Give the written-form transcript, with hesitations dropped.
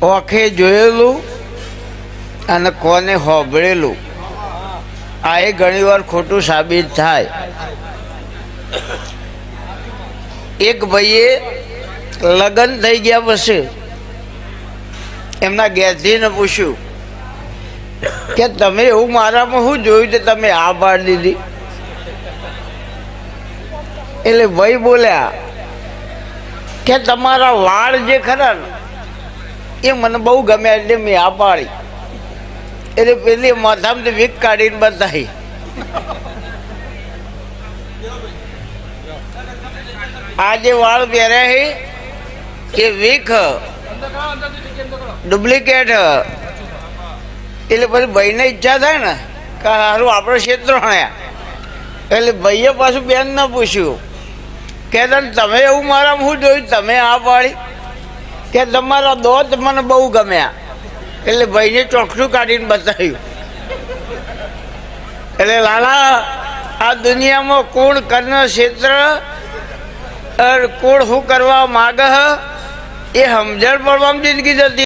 ઓખે જોયેલું અને કોને હોભળેલું આ એ ઘણીવાર ખોટું સાબિત થાય. એક ભાઈએ લગ્ન થઈ ગયા પછી એમના ઘેરથીને પૂછ્યું કે તમે એવું મારામાં શું જોયું કે તમે આ પાડી દીધી? એટલે ભાઈ બોલ્યા કે તમારા વાળ જે ખરા ને એ મને બહુ ગમે એટલે મેં આ પાડી. એટલે પેલી માથામાંથી વીક કાઢીને બતાવી. આ જે વાળ પહેર્યા છે એ વીક ડુપ્લિકેટ. એટલે પછી ભાઈને ઈચ્છા થાય ને કે સારું આપણે ક્ષેત્ર હણ્યા. એટલે ભાઈએ પાછું બેન ન પૂછ્યું કે તમે એવું મારામાં શું જોયું તમે આ પાડી? કે તમારા દોત મને બહુ ગમ્યા. એટલે ભાઈને ચોકઠું કાઢીને બતાવ્યું. એટલે લાલા આ દુનિયામાં કોણ કર્ણ ક્ષેત્ર કોણ શું કરવા માગે એ સમજણ પડવામાં જિંદગી જતી.